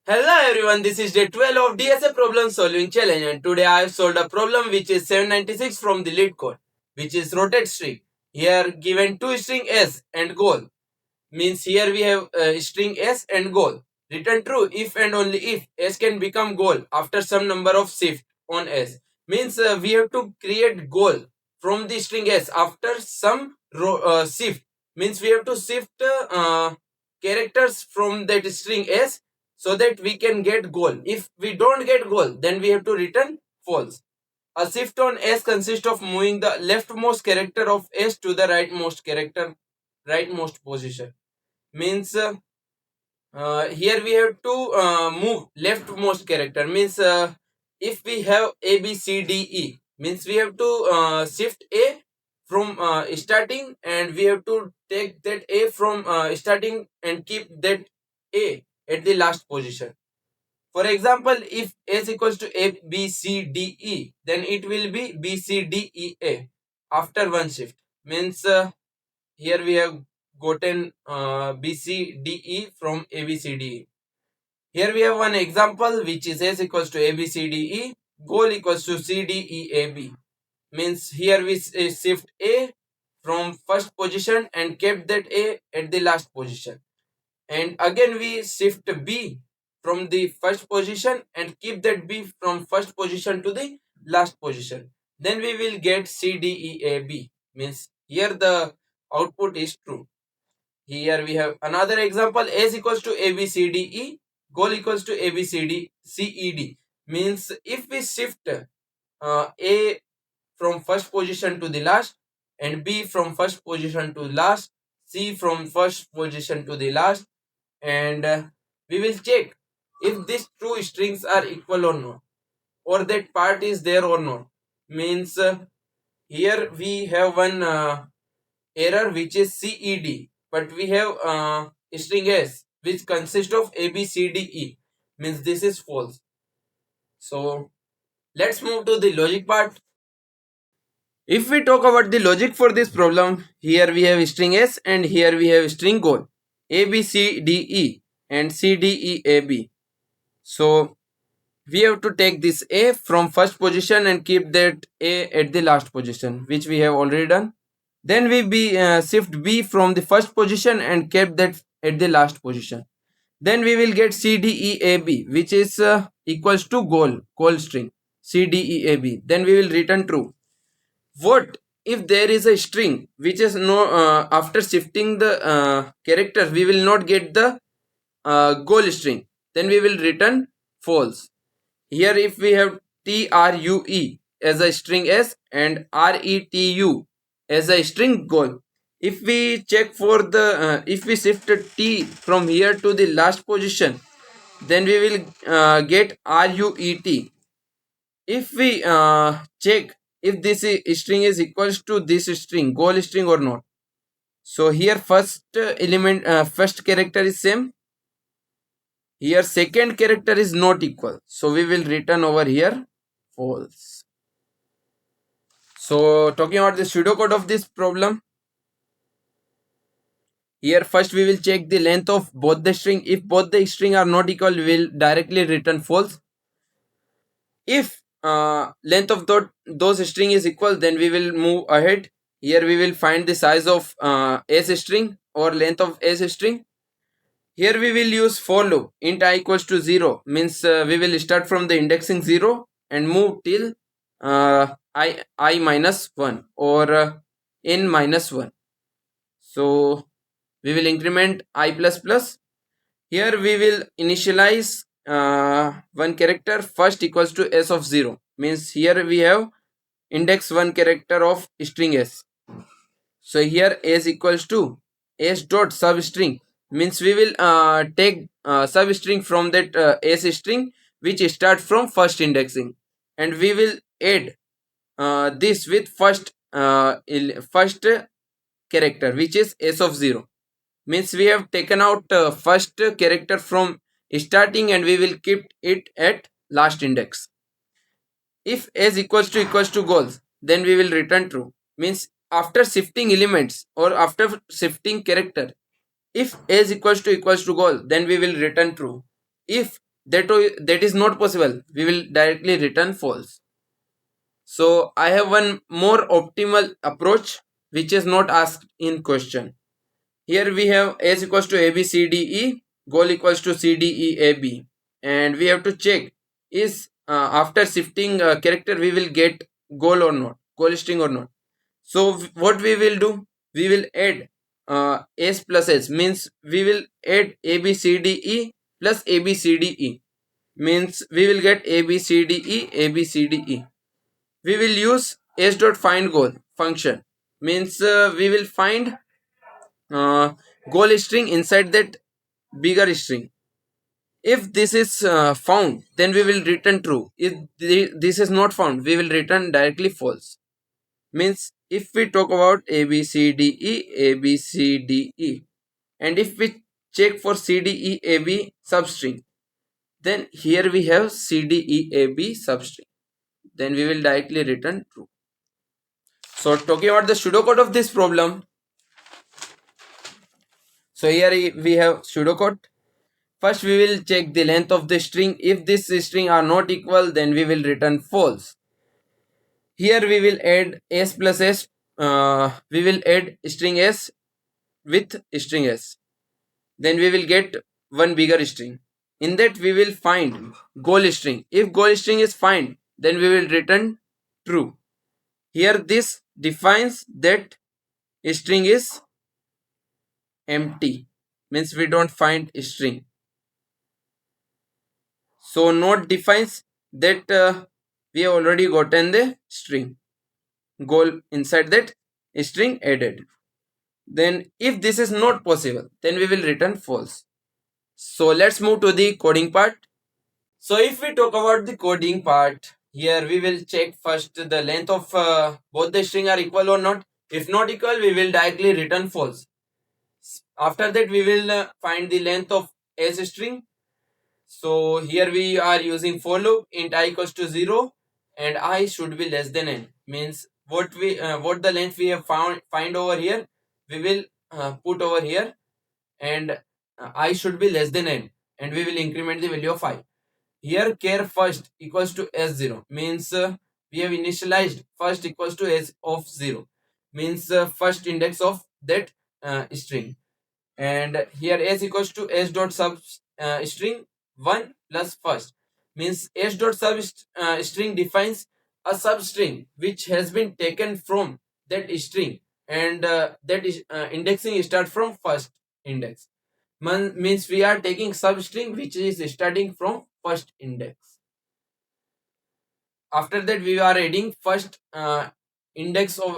Hello everyone, this is day 12 of DSA problem solving challenge, and today I have solved a problem which is 796 from the lead code, which is rotate string. Here given two string s and goal, means here we have string s and goal. Return true if and only if s can become goal after some number of shift on s. Means we have to create goal from the string s after some shift. Means we have to shift characters from that string s so that we can get goal. If we don't get goal, then we have to return false. A shift on S consists of moving the leftmost character of S to the rightmost position. Means here we have to move leftmost character. Means if we have A, B, C, D, E, means we have to shift A from starting, and we have to take that A from starting and keep that A at the last position. For example, if S equals to A, B, C, D, E, then it will be B, C, D, E, A after one shift. Means here we have gotten B, C, D, E from A, B, C, D, E. Here we have one example which is S equals to A, B, C, D, E, goal equals to C, D, E, A, B. Means here we shift A from first position and kept that A at the last position. And again we shift B from the first position and keep that B from first position to the last position. Then we will get C, D, E, A, B. Means here the output is true. Here we have another example. S equals to A, B, C, D, E. Goal equals to A, B, C, D, C, E, D. Means if we shift A from first position to the last, and B from first position to last, C from first position to the last, and we will check if these two strings are equal or not, or that part is there or not. Means here we have one error which is CED, but we have string S which consists of A, B, C, D, E. Means this is false. So let's move to the logic part. If we talk about the logic for this problem, here we have string S and here we have string goal A, B, C, D, E and C, D, E, A, B. So we have to take this A from first position and keep that A at the last position, which we have already done. Then we shift B from the first position and kept that at the last position. Then we will get C, D, E, A, B, which is equals to goal string C, D, E, A, B. Then we will return true. What if there is a string which is no after shifting the character we will not get the goal string? Then we will return false. Here if we have TRUE as a string S and RETU as a string goal, if we check for the if we shift T from here to the last position, then we will get RUET. If we check if this string is equals to this string goal string or not, so here first element first character is same, here second character is not equal, so we will return over here false. So talking about the pseudocode of this problem, here first we will check the length of both the string. If both the string are not equal, we will directly return false. If length of those string is equal, then we will move ahead. Here we will find the size of s string or length of s string. Here we will use for loop. Int I equals to 0 means we will start from the indexing 0 and move till I minus 1 or n minus 1. So we will increment I plus plus. Here we will initialize one character first equals to s of 0. Means here we have index 1 character of string s. So here s equals to s dot substring. Means we will take substring from that s string which start from first indexing, and we will add this with first character which is s of 0. Means we have taken out first character from starting and we will keep it at last index. If s equals to goals, then we will return true. Means after shifting elements or after shifting character, if s equals to goal, then we will return true. If that is not possible, we will directly return false. So I have one more optimal approach which is not asked in question. Here we have S equals to ABCDE, goal equals to CDEAB, and we have to check is after shifting character we will get goal or not, goal string or not. So what we will do? We will add S plus S, means we will add ABCDE plus ABCDE, means we will get ABCDE ABCDE. We will use S dot find goal function, means we will find uh, goal string inside that bigger string. If this is found, then we will return true. If this is not found, we will return directly false. Means if we talk about A B C D E A B C D E, and if we check for C D E A B substring, then here we have C D E A B substring. Then we will directly return true. So talking about the pseudocode of this problem. So here we have pseudocode. First we will check the length of the string. If this string are not equal, then we will return false. Here we will add s plus s. We will add string s with string s. Then we will get one bigger string. In that we will find goal string. If goal string is find, then we will return true. Here this defines that string is empty, means we don't find string. So not defines that we have already gotten the string goal inside that string added. Then if this is not possible, then we will return false. So let's move to the coding part. So if we talk about the coding part, here we will check first the length of both the string are equal or not. If not equal, we will directly return false. After that, we will find the length of s string. So here we are using for loop int I equals to 0 and I should be less than n. Means what the length we have find over here, we will put over here, and I should be less than n, and we will increment the value of I. Here char first equals to s0, means we have initialized first equals to s of 0, means first index of that string. And here s equals to s dot sub string 1 plus first, means s dot sub string defines a substring which has been taken from that string, and that is indexing start from first index. Means we are taking substring which is starting from first index. After that we are adding first index of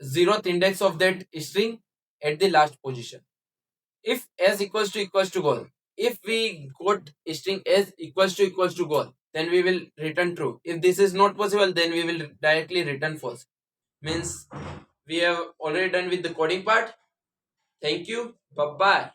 zeroth index of that string at the last position. If s equals to goal, if we got string s equals to goal, then we will return true. If this is not possible, then we will directly return false. Means we have already done with the coding part. Thank you. Bye bye.